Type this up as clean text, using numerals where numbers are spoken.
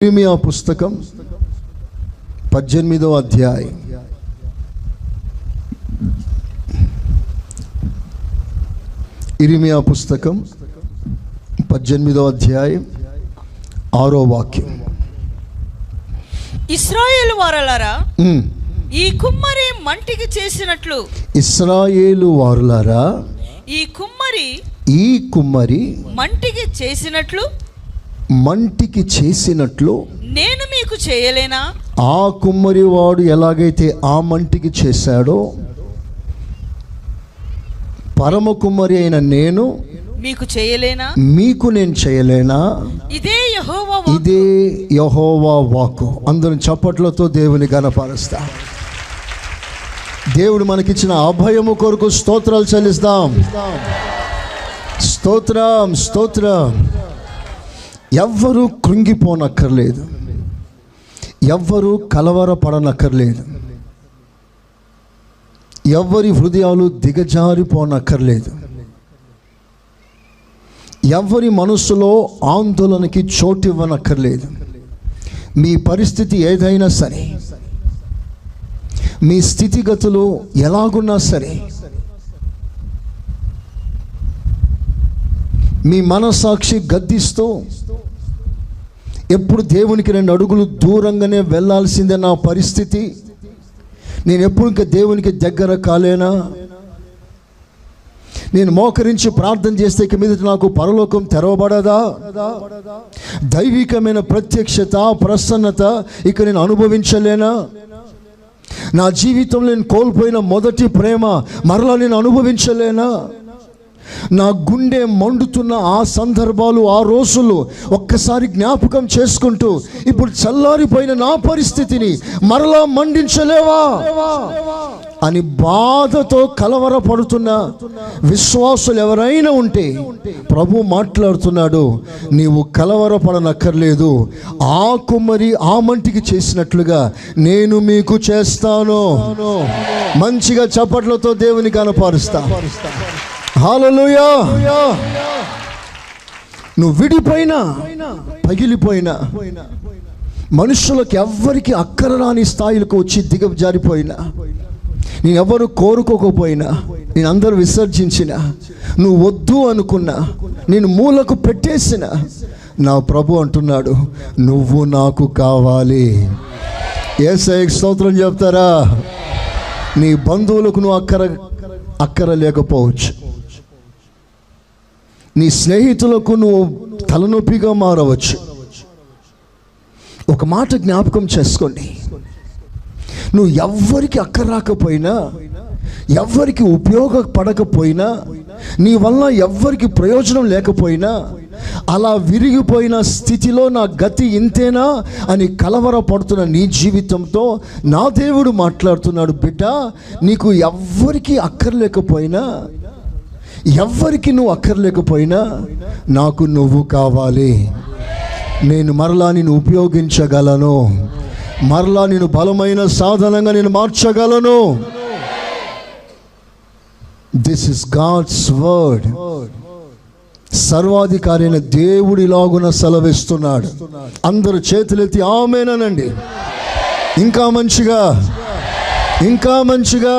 ఇర్మియా పుస్తకం 18వ అధ్యాయం. ఇర్మియా పుస్తకం 18వ అధ్యాయం 6వ వాక్యం. ఇశ్రాయేలు వారలారా, ఈ కుమ్మరి మంటికి చేసినట్లు, ఇశ్రాయేలు వారులారా, ఈ కుమ్మరి మంటికి చేసినట్లు నేను మీకు చేయలేనా? ఆ కుమ్మరి వాడు ఎలాగైతే ఆ మంటికి చేశాడో, పరమ కుమ్మరి అయిన నేను మీకు చేయలేనా? మీకు నేను చేయలేనా? ఇదే యెహోవా వాక్కు. అందరం చప్పట్లతో దేవుని ఘనపరుస్తా. దేవుడు మనకిచ్చిన అభయము కొరకు స్తోత్రాలు చెల్లిస్తాం. స్తోత్రం స్తోత్రం. ఎవ్వరూ కృంగిపోనక్కర్లేదు, ఎవ్వరూ కలవరపడనక్కర్లేదు, ఎవ్వరి హృదయాలు దిగజారిపోనక్కర్లేదు, ఎవ్వరి మనసులో ఆందోళనకి చోటు ఇవ్వనక్కర్లేదు. మీ పరిస్థితి ఏదైనా సరే, మీ స్థితిగతులు ఎలాగున్నా సరే, మీ మనసాక్షి గద్దిస్తూ ఎప్పుడు దేవునికి 2 అడుగులు దూరంగానే వెళ్ళాల్సిందే నా పరిస్థితి, నేను ఎప్పుడు ఇంకా దేవునికి దగ్గర కాలేనా, నేను మోకరించి ప్రార్థన చేస్తే ఇక మీద నాకు పరలోకం తెరవబడదా, దైవికమైన ప్రత్యక్షత ప్రసన్నత ఇక నేను అనుభవించలేనా, నా జీవితంలో నేను కోల్పోయిన మొదటి ప్రేమ మరలా నేను అనుభవించలేనా, నా గుండె మండుతున్న ఆ సందర్భాలు, ఆ రోజులు ఒక్కసారి జ్ఞాపకం చేసుకుంటూ ఇప్పుడు చల్లారిపోయిన నా పరిస్థితిని మరలా మండించలేవా అని బాధతో కలవరపడుతున్న విశ్వాసులు ఎవరైనా ఉంటే ప్రభు మాట్లాడుతున్నాడు, నీవు కలవరపడనక్కర్లేదు. ఆ కుమ్మరి ఆ మంటికి చేసినట్లుగా నేను మీకు చేస్తాను. మంచిగా చప్పట్లతో దేవుని కనపరుస్తా. హల్లెలూయా. నువ్వు విడిపోయినా, పగిలిపోయినా, మనుషులకు ఎవ్వరికి అక్కరరాని స్థాయిలకు వచ్చి దిగజారిపోయినా, నేను ఎవరు కోరుకోకపోయినా, నేను అందరూ విసర్జించిన, నువ్వు వద్దు అనుకున్నా, నేను మూలకు పెట్టేసిన, నా ప్రభు అంటున్నాడు, నువ్వు నాకు కావాలి. యేసయ్యకి స్తోత్రం చెప్తారా? నీ బంధువులకు నువ్వు అక్కర లేకపోవచ్చు, నీ స్నేహితులకు నువ్వు తలనొప్పిగా మారవచ్చు. ఒక మాట జ్ఞాపకం చేసుకోండి, నువ్వు ఎవ్వరికి అక్కరాకపోయినా, ఎవ్వరికి ఉపయోగపడకపోయినా, నీ వల్ల ఎవ్వరికి ప్రయోజనం లేకపోయినా, అలా విరిగిపోయిన స్థితిలో నా గతి ఇంతేనా అని కలవరపడుతున్న నీ జీవితంతో నా దేవుడు మాట్లాడుతున్నాడు, బిడ్డ, నీకు ఎవ్వరికి అక్కర్లేకపోయినా, ఎవ్వరికి నువ్వు అక్కర్లేకపోయినా, నాకు నువ్వు కావాలి. నేను మరలా నేను ఉపయోగించగలను, మరలా నేను బలమైన సాధనంగా నేను మార్చగలను. This is God's word. సర్వాధికారి అయిన దేవుడి లాగున సెలవిస్తున్నాడు. అందరూ చేతులెత్తి ఆమేన్ అనండి. ఇంకా మంచిగా, ఇంకా మంచిగా.